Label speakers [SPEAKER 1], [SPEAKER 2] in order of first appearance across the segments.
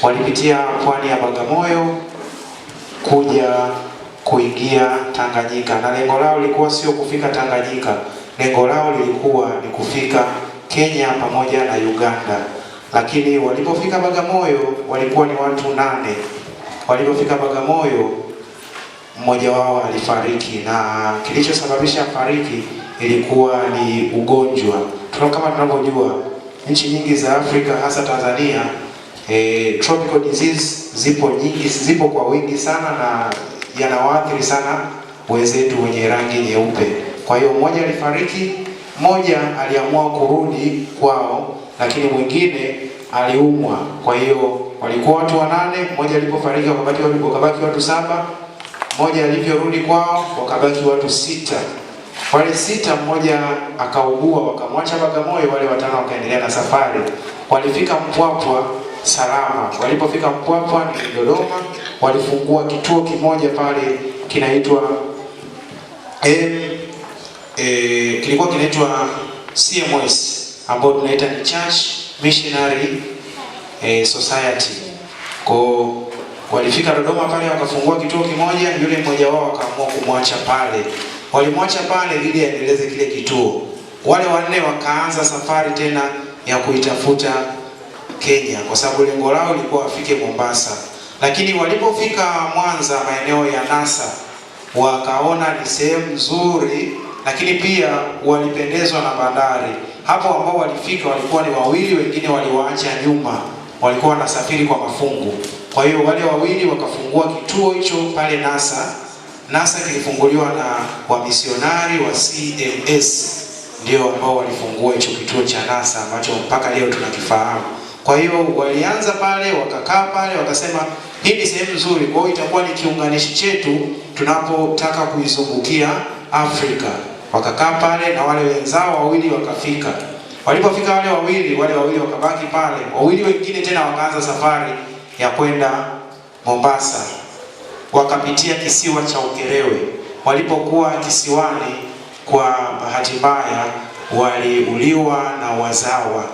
[SPEAKER 1] walipitia pwani ya Bagamoyo kuja kuingia Tanganyika, na lengo lao lilikuwa sio kufika Tanganyika, lengo lao lilikuwa ni kufika Kenya pamoja na Uganda. Lakini walipofika Bagamoyo walikuwa ni watu 8. Walipofika Bagamoyo mmoja wao alifariki, na kilichosababisha fariki ilikuwa ni ugonjwa. Kama tunavyojua nchi nyingi za Afrika hasa Tanzania, tropical disease zipo kwa wingi sana na yanawaathiri sana wenzetu wenye rangi nyeupe. Kwa hiyo mmoja alifariki, mmoja aliamua kurudi kwao, lakini mwingine aliumwa. Kwa hiyo walikuwa watu 8, mmoja alipofariki wakabaki watu 7, mmoja alivyorudi kwao wakabaki watu 6. Wale 6 mmoja akaugua, wakamwacha Bagamoyo, wale 5 wakaendelea na safari. Walifika Mpwapwa salama. Walipofika Mpwapwa ni Dodoma, walifungua kituo kimoja pale kinaitwa kilikuwa kinaitwa CMS, ambao tunaita ni Church Missionary Society. Kwa walifika Dodoma pale wakafungua kituo kimoja, yule mmoja wao akaamua kumwacha pale. Walimwacha pale ili aendeleze kile kituo. Wale 4 wakaanza safari tena ya kuitafuta Kenya, kwa sababu lengo lao lilikuwa wafike Mombasa. Lakini walipofika Mwanza, maeneo ya NASA, wakaona ni sehemu nzuri, lakini pia walipendezwa na bandari. Hapo ambao walifika walikuwa ni 2, wengine waliwaacha nyuma, walikuwa wanasafiri kwa mafungu. Kwa hiyo wale 2 wakafungua kituo hicho pale NASA. NASA kilifunguliwa na wamisionari wa CMS, ndio ambao walifungua hicho kituo cha NASA ambacho mpaka leo tunakifahamu. Kwa hiyo walianza pale, wakakaa pale, wakasema hii ni sehemu nzuri, kwa hiyo itakuwa ni kiunganishi chetu tunapotaka kuizungukia Afrika. Wakakaa pale na wale wenzao 2 wakafika. Walipofika wale wawili wakabaki pale. 2 wengine tena wakaanza safari ya kwenda Mombasa. Wakapitia kisiwa cha Ukerewe. Walipokuwa kisiwani, kwa bahati mbaya waliuliwa na wazawa.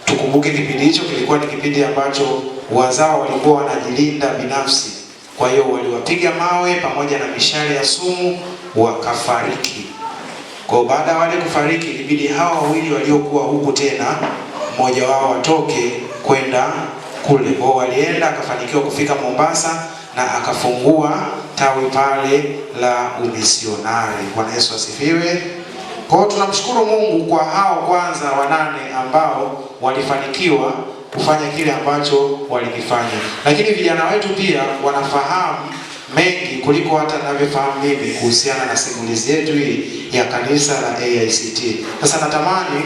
[SPEAKER 1] Tukumbuke kipindi hicho kilikuwa ni kipindi ambacho wazawa walikuwa wanajilinda binafsi. Kwa hiyo waliwapiga mawe pamoja na mishale ya sumu, wakafariki. Kwa baada wale kufariki, ilibidi hawa 2 waliokuwa huku tena mmoja wao watoke kwenda kule. Kwa walienda, akafanikiwa kufika Mombasa na akafungua tawi pale la umisionari. Bwana Yesu asifiwe. Kwa hiyo tunamshukuru Mungu kwa hao kwanza 8 ambao walifanikiwa kufanya kile ambacho walikifanya. Lakini vijana wetu pia wanafahamu mengi kuliko hata ninavyofahamu mimi kuhusiana na simulizi yetu hii ya kanisa la AICT. Sasa natamani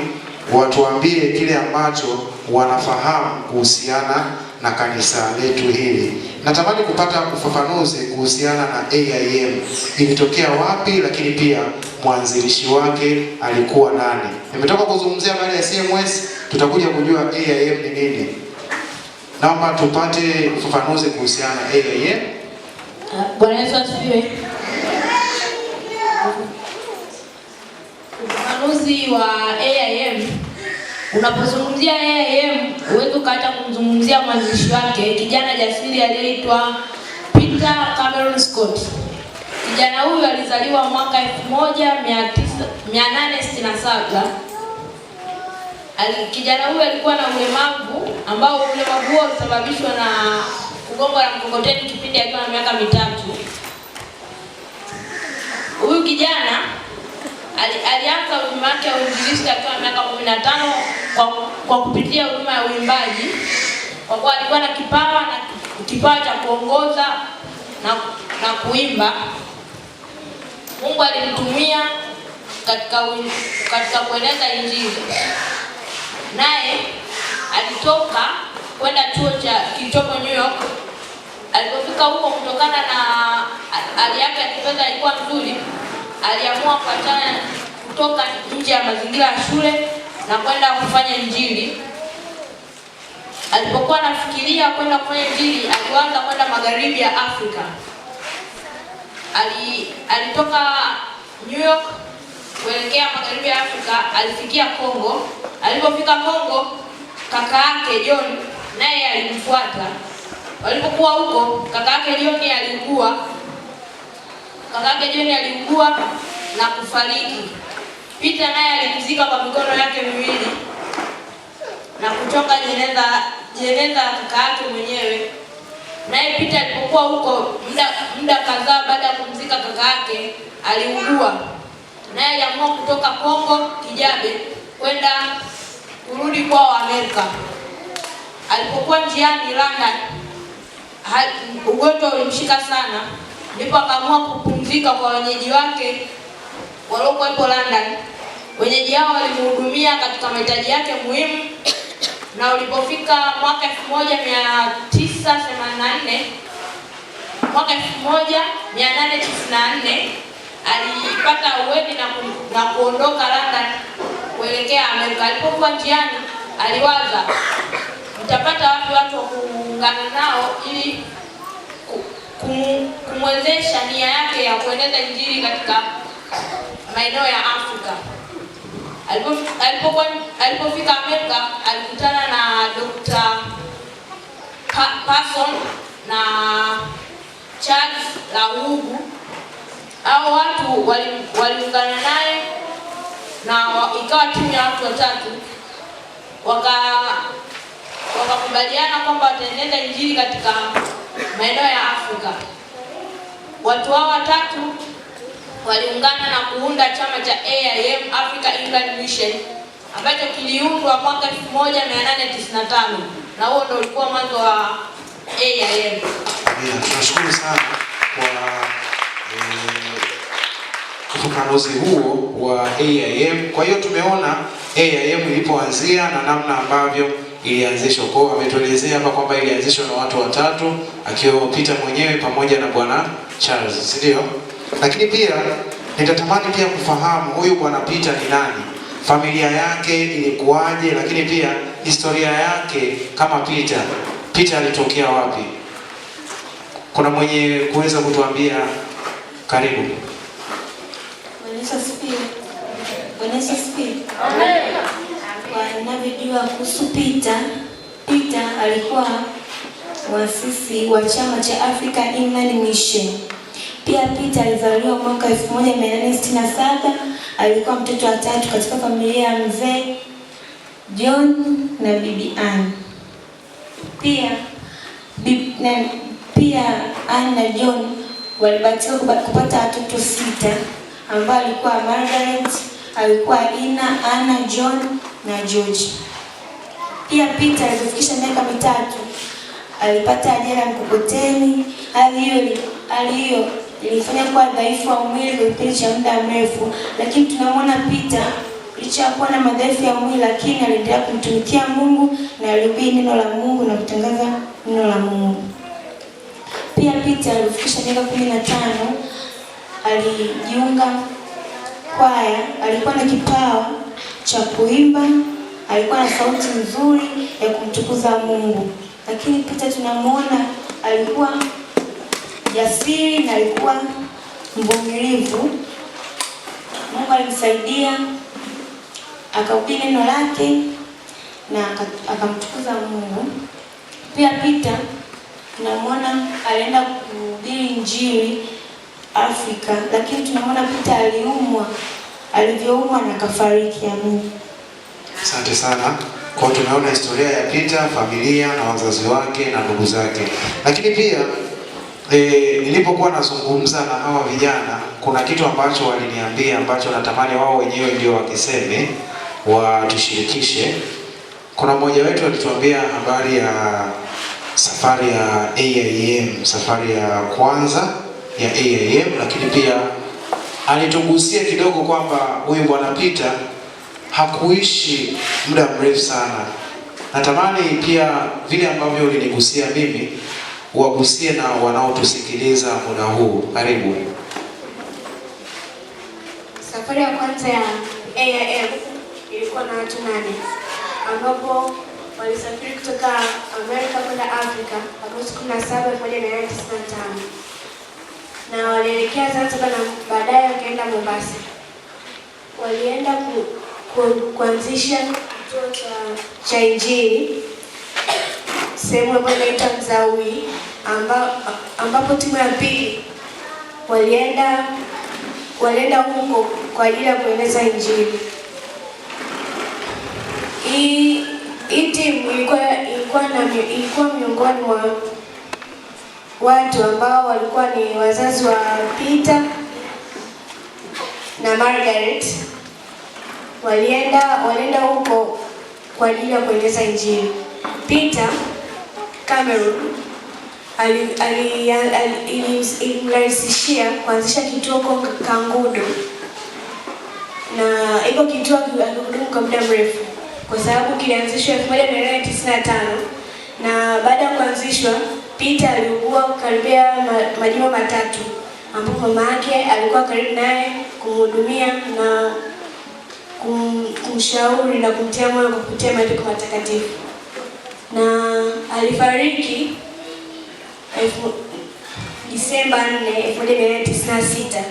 [SPEAKER 1] watuambie kile ambacho wanafahamu kuhusiana na kanisa letu hili. Natamani kupata ufafanuzi kuhusiana na AIM. Ilitokea wapi, lakini pia mwanzilishi wake alikuwa nani? Nimetoka kuzungumzia habari ya CMS, tutakuja kujua AIM ni nini. Naomba tupate ufafanuzi kuhusiana na AIM.
[SPEAKER 2] Bwana Yesu asifiwe. Ufafanuzi wa AIM. Unapozungumzia AIM, huwezi ukaacha kumzungumzia mwanzilishi wake, kijana jasiri aliyeitwa Peter Cameron Scott. Kijana huyu alizaliwa mwaka 1867. Kijana huyu alikuwa na ulemavu ambao ulemavu huo ulisababishwa na kugongwa na mkokoteni kipindi akiwa na miaka 3. Huyu kijana alianza huduma yake ya uinjilisti akiwa na miaka 15 kwa kupitia huduma ya uimbaji, kwa kuwa alikuwa na kipawa cha kuongoza na kuimba. Mungu alimtumia katika kueneza injili. Naye alitoka kwenda chuo kilichopo New York. Alipofika huko, kutokana na hali yake ya kifedha ilikuwa nzuri, aliamua kutoka nje ya mazingira ya shule na kwenda kufanya injili. Alipokuwa anafikiria kwenda kufanya injili, alianza kwenda magharibi ya Afrika. Alitoka New York kuelekea magharibi ya Afrika, alifikia Kongo. Alipofika Kongo, kaka yake John naye alimfuata. Walipokuwa huko, kaka yake John aliugua na kufariki. Peter naye alimzika kwa mikono yake miwili na kutoka jeneza kaka yake mwenyewe. Naye Peter alipokuwa huko muda kadhaa baada ya kumzika kaka yake, aliugua. Naye aliamua kutoka Kongo Kijabe kurudi kwao Amerika. Alipokuwa njiani London, ugonjwa ulimshika sana, ndipo akaamua kupumzika kwa wenyeji wake waliokuwepo London. Wenyeji hao walimhudumia katika mahitaji yake muhimu, na ulipofika mwaka 1894 alipata uweni na kuondoka London kuelekea Amerika. Alipokuwa njiani, aliwaza nitapata wapi watu wa kuungana nao ili kumwezesha nia yake ya kueneza Injili katika maeneo ya Afrika. Alipofika Amerika, alikutana na Dr. Parson na Charles Lawugu. Hao watu waliungana naye na ikawa timu ya watu watatu. Wakakubaliana kwamba wataeneza Injili katika maeneo ya Afrika. Watu hao watatu waliungana na kuunda chama cha AIM, Africa England Mission, ambacho kiliundwa mwaka 1895, na huo ndio ulikuwa mwanzo wa AIM.
[SPEAKER 1] Tunashukuru sana kwa ufafanuzi huo wa AIM. Kwa hiyo tumeona AIM ilipoanzia na namna ambavyo ilianzishwa. Kwa ametuelezea hapa kwamba ilianzishwa na watu watatu, akiwemo Peter mwenyewe pamoja na Bwana Charles, si ndio? Lakini pia nitatamani pia kufahamu huyu Bwana Peter ni nani? Familia yake ilikuwaje, lakini pia historia yake kama Peter. Peter alitokea wapi? Kuna mwenye kuweza kutuambia? Karibu.
[SPEAKER 3] Bwana Yesu asifiwe. Amen. Kwa ninavyojua kuhusu Peter alikuwa mwasisi wa chama cha Africa England Mission. Pia Peter alizaliwa mwaka 1867. Alikuwa mtoto wa tatu katika familia ya mzee John na bibi Anne. Pia Anne na John walibahatika kupata watoto 6 ambao alikuwa Margaret, alikuwa Ina, Anna, John na George. Pia Peter alipofikisha miaka 3 alipata ajali ya mkokoteni. Hali hiyo ilifanya kuwa dhaifu wa mwili kwa kipindi cha muda mrefu, lakini tunamwona Peter licha ya kuwa na madhaifu ya mwili, lakini aliendelea kumtumikia Mungu na alihubiri neno la Mungu na kutangaza neno la Mungu. Pia Peter alipofikisha miaka 15 alijiunga kwaya. Alikuwa na kipawa cha kuimba, alikuwa na sauti nzuri ya kumtukuza Mungu. Lakini Peter tunamwona alikuwa jasiri na alikuwa mvumilivu. Mungu alimsaidia akahubiri neno lake na akamtukuza Mungu. Pia Peter tunamwona alienda kuhubiri Injili Afrika, lakini tunamwona Peter alivyoumwa na kafariki. Amini.
[SPEAKER 1] Asante sana. Kwa tumeona historia ya Peter, familia na wazazi wake na ndugu zake. Lakini pia nilipokuwa nazungumza na hawa vijana, kuna kitu ambacho waliniambia ambacho natamani wao wenyewe ndio wakiseme, watushirikishe. Kuna mmoja wetu alituambia habari ya safari ya AIM, safari ya kwanza ya AIM, lakini pia alitugusia kidogo kwamba huyu Bwana Peter hakuishi muda mrefu sana. Natamani pia vile ambavyo ulinigusia mimi wagusie na wanaotusikiliza muda huu. Karibu.
[SPEAKER 4] Safari ya kwanza ya AIM ilikuwa na watu 8 ambapo walisafiri kutoka Amerika kwenda Afrika Agosti 17, 1995, na walielekea Zanzibar na baadaye wakaenda Mombasa. Walienda kuanzisha kituo cha Injili sehemu ambayo inaitwa Mzawi, ambapo timu ya pili walienda huko kwa ajili ya kueneza Injili. Hii timu ilikuwa miongoni mwa watu ambao walikuwa ni wazazi wa Peter na Margaret. Walienda huko kwa ajili ya kueneza Injili. Peter Cameron ilimrahisishia kuanzisha kituo kwa Kangundo, na hiko kituo hakihudumu kwa muda mrefu kwa sababu kilianzishwa 1895, na baada ya kuanzishwa Peter aliugua karibia majuma matatu, ambapo mama yake alikuwa karibu naye kumhudumia na kumshauri na kumtia moyo kupitia maandiko matakatifu, na alifariki Disemba 4, 1996.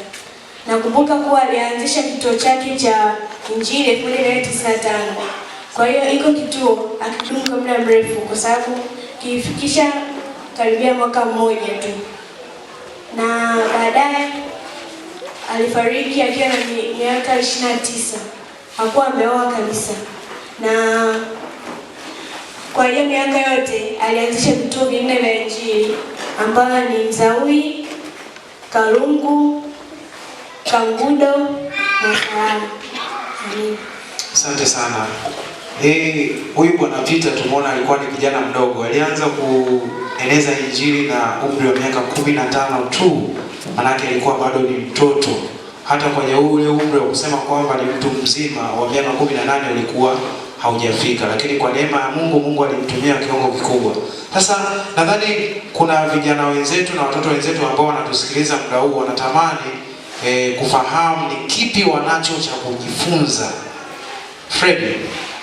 [SPEAKER 4] Nakumbuka kuwa alianzisha kituo chake cha Injili 1995. Kwa hiyo iko kituo hakidumu kwa muda mrefu kwa sababu kilifikisha karibia mwaka mmoja tu, na baadaye alifariki akiwa na miaka 29. Hakuwa ameoa kabisa, na kwa hiyo miaka yote alianzisha vituo vinne vya Injili ambayo ni Mzawi, Karungu, Kangundo na Karama.
[SPEAKER 1] Asante sana. Huyu Bwana Peter tumeona alikuwa ni kijana mdogo. Alianza kueneza Injili na umri wa miaka 15 tu. Manake alikuwa bado ni mtoto. Hata kwenye ule umri wa kusema kwamba ni mtu mzima wa miaka 18 ulikuwa haujafika, lakini kwa neema ya Mungu alimtumia kiwango kikubwa. Sasa nadhani kuna vijana wenzetu na watoto wenzetu ambao wanatusikiliza muda huu wanatamani kufahamu ni kipi wanacho cha kujifunza. Fred,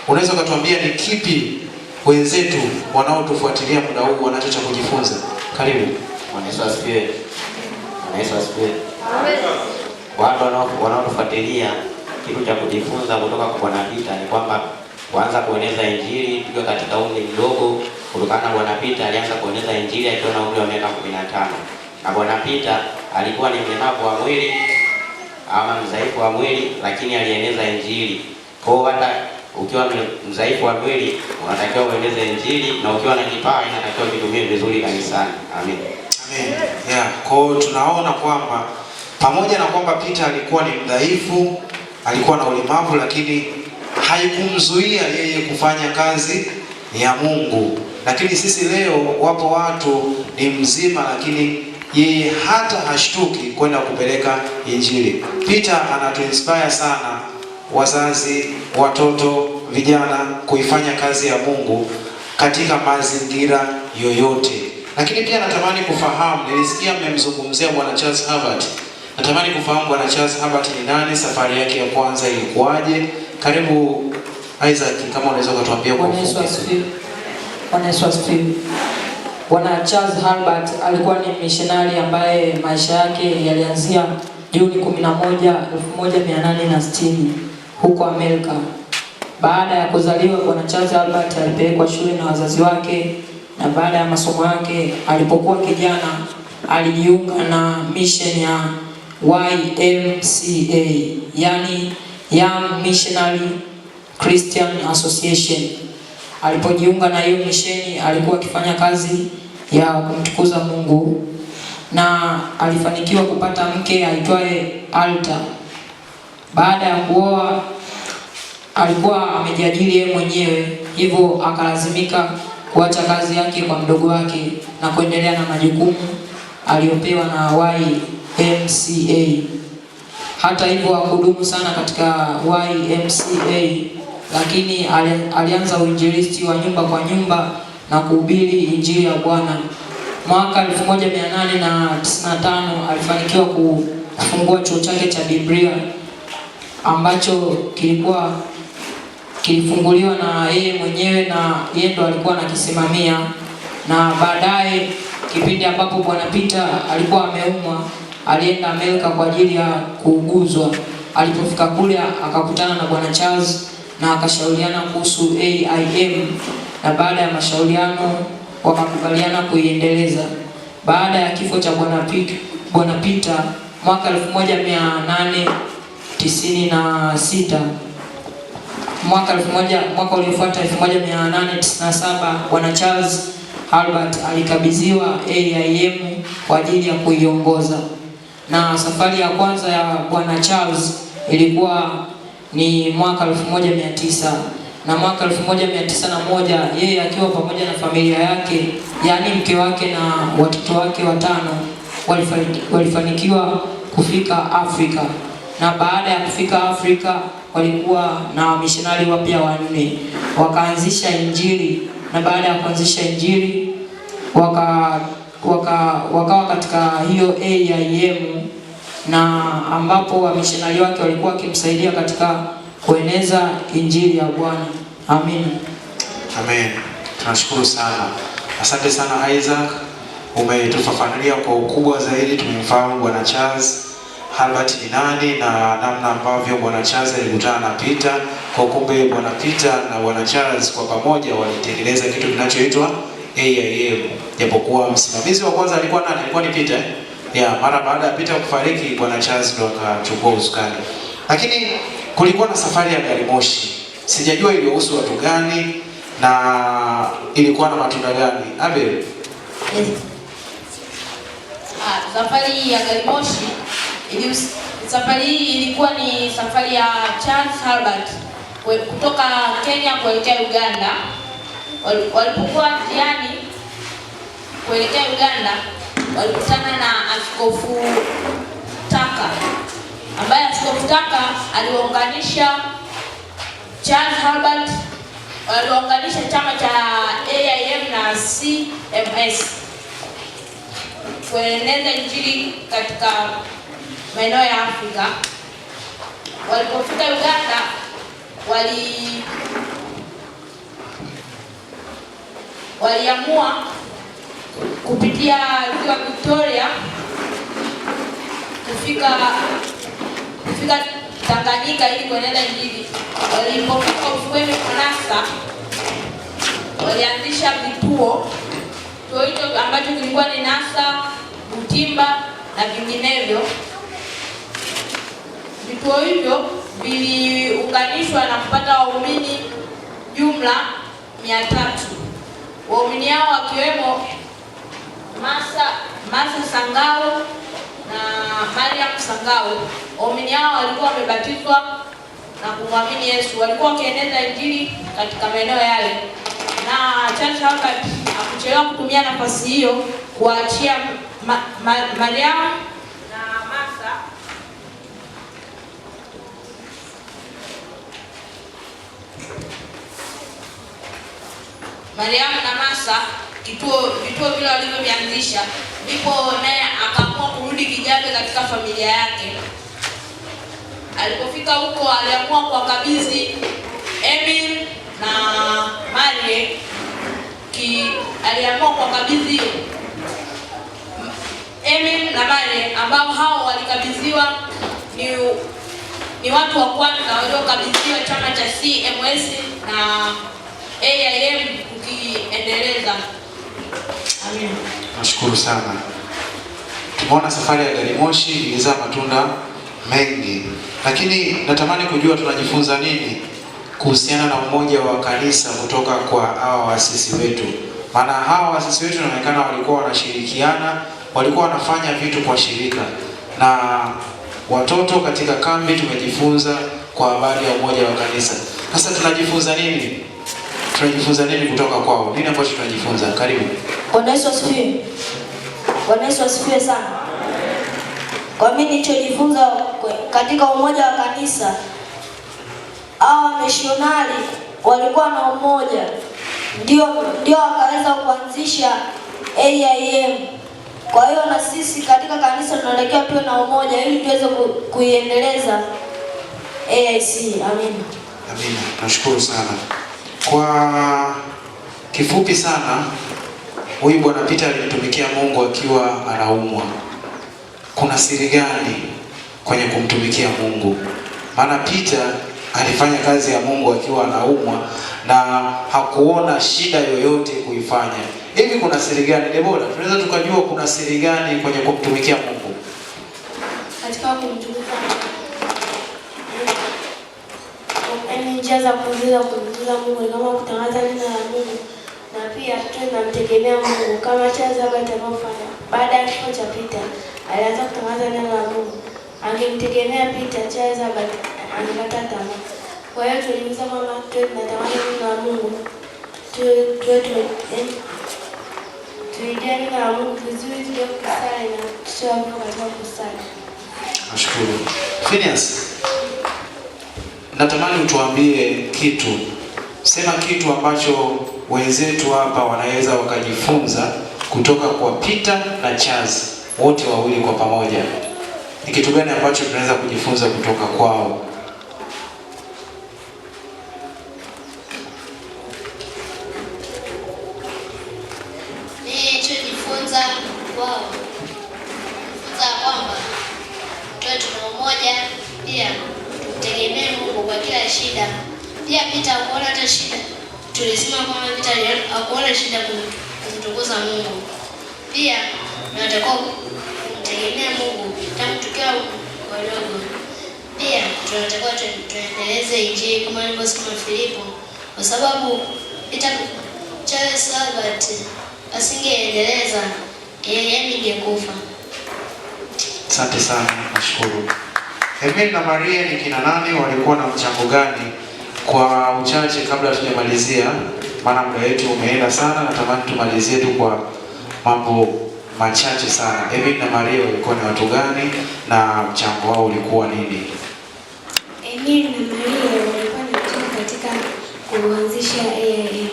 [SPEAKER 1] unaweza kutuambia ni kipi wenzetu wanaotufuatilia muda huu wanacho cha kujifunza? Karibu.
[SPEAKER 5] Yesu asifiwe. Yesu asifiwe. Watu wanaotufuatilia kitu cha kujifunza kutoka kwa Bwana Peter ni kwamba kuanza kueneza Injili tukiwa katika umri mdogo, kutokana na Bwana Peter alianza kueneza Injili akiwa na umri wa miaka 15. Na Bwana Peter alikuwa ni mlemavu wa mwili ama mdhaifu wa mwili, lakini alieneza Injili. Kwa hiyo hata ukiwa mdhaifu wa mwili unatakiwa ueneze Injili, na ukiwa na kipawa inatakiwa kitumie vizuri kanisani. Amen.
[SPEAKER 1] Amen. Yeah, kwa hiyo tunaona kwamba pamoja na kwamba Peter alikuwa ni mdhaifu, alikuwa na ulemavu, lakini haikumzuia yeye kufanya kazi ya Mungu. Lakini sisi leo wapo watu ni mzima, lakini yeye hata hashtuki kwenda kupeleka Injili. Peter anatuinspire sana wazazi, watoto, vijana kuifanya kazi ya Mungu katika mazingira yoyote. Lakini pia natamani kufahamu, nilisikia mmemzungumzia Bwana Charles Herbert. Natamani kufahamu Bwana Charles Herbert ni nani, safari yake ya kwanza ilikuwaje? Karibu Isaac, kama unaweza kutuambia kwa ufupi.
[SPEAKER 6] Bwana Yesu asifiwe. Bwana Charles Herbert alikuwa ni missionary ambaye maisha yake yalianzia Juni 11, 1860 huko Amerika. Baada ya kuzaliwa, Bwana Charles Herbert alipelekwa shule na wazazi wake, na baada ya masomo yake alipokuwa kijana alijiunga na mission ya YMCA, yani Young Missionary Christian Association. Alipojiunga na hiyo misheni alikuwa akifanya kazi ya kumtukuza Mungu, na alifanikiwa kupata mke aitwaye Alta. Baada ya kuoa alikuwa amejiajiri yeye mwenyewe, hivyo akalazimika kuacha kazi yake kwa mdogo wake na kuendelea na majukumu aliyopewa na YMCA. Hata hivyo hakudumu sana katika YMCA, lakini alianza uinjilisti wa nyumba kwa nyumba na kuhubiri Injili ya Bwana. Mwaka 1895 alifanikiwa kufungua chuo chake cha Biblia ambacho kilifunguliwa na yeye mwenyewe, na yeye ndo alikuwa anakisimamia. Na baadaye kipindi ambapo Bwana Peter alikuwa ameumwa, alienda Amerika kwa ajili ya kuuguzwa. Alipofika kule akakutana na Bwana Charles na akashauriana kuhusu AIM, na baada ya mashauriano wakakubaliana kuiendeleza. Baada ya kifo cha Bwana Peter mwaka 1896, mwaka uliofuata 1897, Bwana Charles Albert alikabidhiwa AIM kwa ajili ya kuiongoza. Na safari ya kwanza ya Bwana Charles ilikuwa ni mwaka 1900, na mwaka 1901 yeye akiwa pamoja na familia yake, yaani mke wake na watoto wake 5 walifanikiwa kufika Afrika. Na baada ya kufika Afrika walikuwa na wamishonari wapya 4, wakaanzisha Injili. Na baada ya kuanzisha Injili wakawa katika hiyo AIM, na ambapo wamishonari wake walikuwa wakimsaidia katika kueneza Injili ya Bwana. Amen.
[SPEAKER 1] Amen. Tunashukuru sana. Asante sana Isaac. Umetufafanulia kwa ukubwa zaidi, tumemfahamu Bwana Charles Albert ni nani na namna ambavyo Bwana Charles alikutana na Peter. Kwa kumbe Bwana Peter na Bwana Charles kwa pamoja walitengeneza kitu kinachoitwa AIM. Japokuwa msimamizi wa kwanza alikuwa nani? Alikuwa ni Peter. Mara baada ya Peter kufariki, Bwana Charles ndo akachukua usukani. Lakini kulikuwa na safari ya gari moshi. Sijajua ilihusu watu gani na ilikuwa na matunda gani? Abel.
[SPEAKER 2] Safari ya gari moshi safari hii ilikuwa ni safari ya Charles Albert kutoka Kenya kuelekea Uganda. Walipokuwa njiani kuelekea Uganda, walikutana na Askofu Taka, ambaye Askofu Taka aliwaunganisha Charles Albert, aliwaunganisha chama cha AIM na CMS kueneza Injili katika maeneo ya Afrika. Walipofika Uganda, waliamua kupitia ziwa Victoria kufika Tanganyika ili kueneza Injili. Walipofika ufukweni mwa Nasa, walianzisha vituo hicho ambacho kilikuwa ni Nasa, Butimba na vinginevyo. Vituo hivyo viliunganishwa na kupata waumini jumla 300. Waumini hao wakiwemo Masa Sangao na Mariam Sangao. Waumini hao walikuwa wamebatizwa na kumwamini Yesu. Walikuwa wakieneza Injili katika maeneo yale. Na Charles Albert hakuchelewa kutumia nafasi hiyo kuachia Mariam na Masa vituo vile walivyovianzisha, ndipo naye akaamua kurudi Kijabe katika familia yake. Alipofika huko, aliamua kuwakabidhi Emil na Marie ambao hao walikabidhiwa ni watu wa kwanza waliokabidhiwa chama cha CMS na AIM kukiendeleza. Amen.
[SPEAKER 1] Nashukuru sana. Tumeona safari ya gari moshi ilizaa matunda mengi, lakini natamani kujua tunajifunza nini kuhusiana na umoja wa kanisa kutoka kwa hawa waasisi wetu. Maana hawa waasisi wetu inaonekana walikuwa wanashirikiana, walikuwa wanafanya vitu kwa shirika. Na watoto katika kambi tumejifunza kwa habari ya umoja wa kanisa. Sasa tunajifunza nini? Tunajifunza nini kutoka kwao? Nini ambacho tunajifunza? Karibu.
[SPEAKER 3] Bwana Yesu asifiwe. Bwana Yesu asifiwe sana. Kwa mimi nilichojifunza katika umoja wa kanisa, hawa mishonari walikuwa na umoja, ndio wakaweza kuanzisha AIM. Kwa hiyo na sisi katika kanisa tunaelekea tuwe na umoja ili tuweze kuiendeleza AIC. Amina.
[SPEAKER 1] Amina. Nashukuru sana. Kwa kifupi sana, huyu Bwana Peter alimtumikia Mungu akiwa anaumwa. Kuna siri gani kwenye kumtumikia Mungu? Maana Peter alifanya kazi ya Mungu akiwa anaumwa na hakuona shida yoyote kuifanya. Hivi kuna siri gani Debora? Tunaweza tukajua kuna siri gani kwenye kumtumikia Mungu?
[SPEAKER 4] Katika kumtumikia njia za kumtukuza Mungu kama kutangaza neno la Mungu, na pia tunamtegemea Mungu kama Elizabeth alivyofanya. Baada ya kifo cha Peter, alianza kutangaza neno la Mungu. Angemtegemea Peter, Elizabeth angekata tamaa. Kwa hiyo tuliuliza kwamba tunatangaza neno la Mungu, tulijua neno la Mungu vizuri, tujue kusali na tusiwapo katika kusali.
[SPEAKER 1] Nashukuru. Phineas, natamani utuambie kitu. Sema kitu ambacho wenzetu hapa wanaweza wakajifunza kutoka kwa Peter na Charles, wote wawili kwa pamoja. Ni kitu gani ambacho tunaweza kujifunza kutoka kwao?
[SPEAKER 7] Nilichojifunza kwao, nijifunza kwamba tuwe tuna umoja, pia tumtegemee Mungu kwa kila shida. Pia Peter hakuona hata shida. Tulisema kwamba Peter hakuona shida kumtukuza Mungu. Pia tunatakiwa kumtegemea Mungu tangu tukiwa wadogo. Pia tunatakiwa tuendeleze Injili kama alivyosema Filipo, kwa sababu Peter Charles Albert asingeendeleza yeye ingekufa.
[SPEAKER 1] Asante sana, nashukuru. Emil na Maria ni kina nani? Walikuwa na mchango gani? Kwa uchache kabla tujamalizia, maana muda wetu umeenda sana, natamani tumalizie tu kwa mambo machache sana. Emil na Maria walikuwa ni watu gani na mchango wao ulikuwa nini?
[SPEAKER 3] Emil na Maria walikuwa na mchango katika kuanzisha AIM.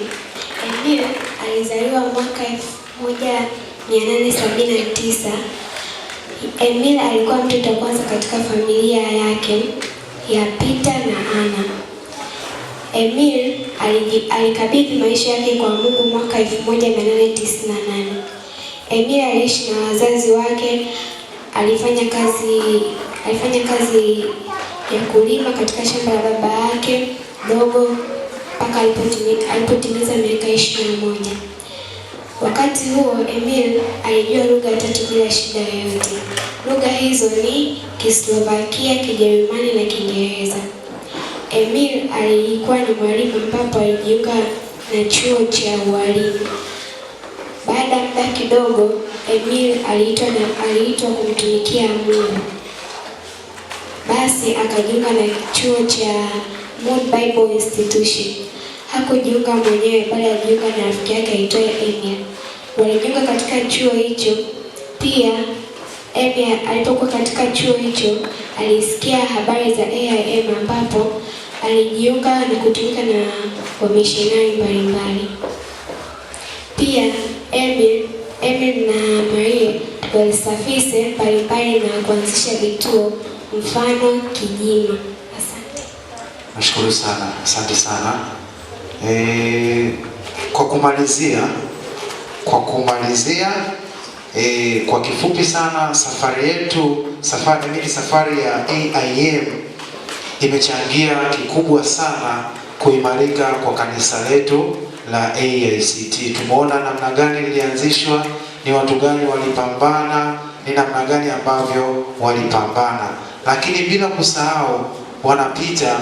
[SPEAKER 3] Emil alizaliwa mwaka 1879. Emil alikuwa mtoto wa kwanza katika familia yake ya Peter na Anna. Emil alikabidhi maisha yake kwa Mungu mwaka 1898. Emil aliishi na wazazi wake, alifanya kazi ya kulima katika shamba la baba yake dogo mpaka alipotimiza miaka 21. Wakati huo Emil alijua lugha 3 bila shida yoyote. Lugha hizo ni Kislovakia, Kijerumani na Kiingereza. Emil alikuwa ni mwalimu ambapo alijiunga na chuo cha ualimu. Baada ya muda kidogo, Emil aliitwa kumtumikia Mungu. Basi akajiunga na chuo cha Moody Bible Institution. Hakujiunga mwenyewe bali alijiunga na rafiki yake aitwaye Emil. Walijiunga katika chuo hicho. Pia Emil alipokuwa katika chuo hicho alisikia habari za AIM ambapo alijiunga na kutumika na wamishonari mbalimbali. Pia Emil na Maria walisafiri mbalimbali na kuanzisha vituo, mfano Kijima. Asante.
[SPEAKER 1] Nashukuru sana. Asante sana. Kwa kumalizia kwa kifupi sana, safari ya AIM imechangia kikubwa sana kuimarika kwa kanisa letu la AICT. Tumeona namna gani lilianzishwa, ni watu gani walipambana, ni namna gani ambavyo walipambana, lakini bila kusahau Bwana Peter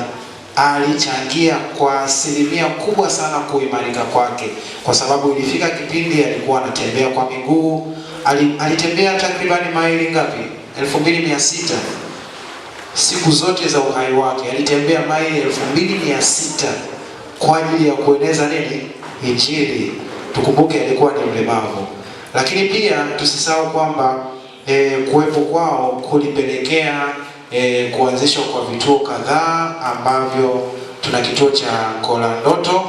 [SPEAKER 1] alichangia kwa asilimia kubwa sana kuimarika kwake, kwa sababu ilifika kipindi alikuwa anatembea kwa miguu. Alitembea takribani maili ngapi? 2600 siku zote za uhai wake alitembea maili 2600 kwa ajili ya kueneza nini? Injili. Tukumbuke alikuwa ni mlemavu, lakini pia tusisahau kwamba kuwepo kwao kulipelekea kuanzishwa kwa vituo kadhaa ambavyo tuna kituo cha Kolandoto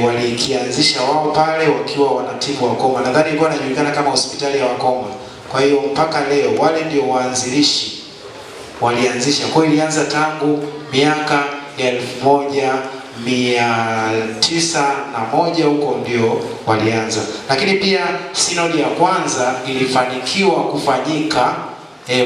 [SPEAKER 1] walikianzisha wao pale wakiwa wanatibu wakoma. Nadhani ilikuwa inajulikana kama hospitali ya wakoma. Kwa hiyo mpaka leo wale ndio waanzilishi walianzisha. Kwa hiyo ilianza tangu miaka ya 1901 huko ndio walianza. Lakini pia sinodi ya kwanza ilifanikiwa kufanyika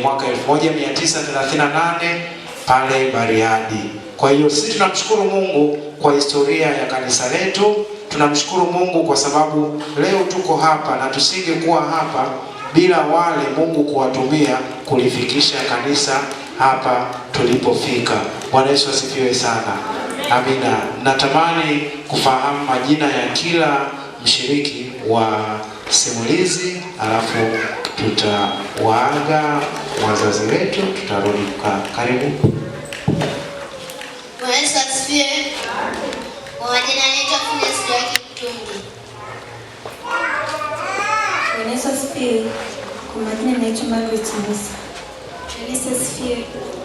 [SPEAKER 1] mwaka 1938 pale Bariadi. Kwa hiyo sisi tunamshukuru Mungu kwa historia ya kanisa letu. Tunamshukuru Mungu kwa sababu leo tuko hapa, na tusingekuwa hapa bila wale Mungu kuwatumia kulifikisha kanisa hapa tulipofika. Bwana Yesu asifiwe sana. Amina. Natamani kufahamu majina ya kila mshiriki wa simulizi, alafu tutawaaga wazazi wetu, tutarudi kukaa. Karibu.
[SPEAKER 7] Bwana Yesu asifiwe. Kwa majina naitwa Funes Joakim Tungi.
[SPEAKER 3] Bwana Yesu asifiwe. Kwa majina naitwa Margaret Musa.
[SPEAKER 4] Bwana Yesu asifiwe.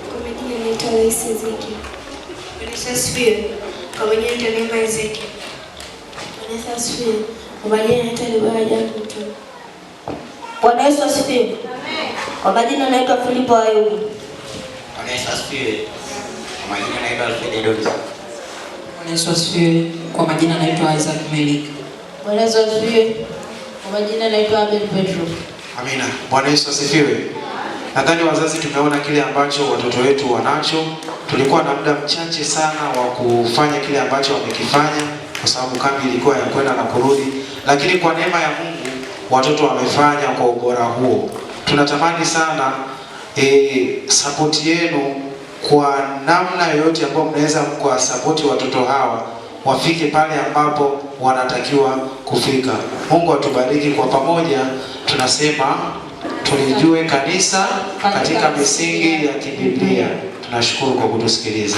[SPEAKER 4] Kwa majina naitwa Lois Ezekiel. Bwana Yesu asifiwe. Kwa majina naitwa Neema Ezekiel. Bwana Yesu asifiwe. Kwa majina naitwa Deborah Jackson.
[SPEAKER 8] Bwana Yesu asifiwe. Kwa majina naitwa Filipo Ayubu.
[SPEAKER 5] Bwana Yesu asifiwe. Kwa majina naitwa Alfred Edwards.
[SPEAKER 6] Bwana Yesu asifiwe. Kwa majina naitwa Isaac Melik.
[SPEAKER 2] Bwana Yesu asifiwe. Kwa majina naitwa Abel Petro.
[SPEAKER 1] Amina. Bwana Yesu asifiwe. Nadhani wazazi tumeona kile ambacho watoto wetu wanacho. Tulikuwa na muda mchache sana wa kufanya kile ambacho wamekifanya, kwa sababu kambi ilikuwa ya kwenda na kurudi, lakini kwa neema ya Mungu watoto wamefanya kwa ubora huo. Tunatamani sana support yenu kwa namna yoyote ambayo mnaweza kwa support watoto hawa wafike pale ambapo wanatakiwa kufika. Mungu atubariki kwa pamoja. Tunasema tulijue kanisa katika misingi ya kibiblia. Tunashukuru kwa kutusikiliza.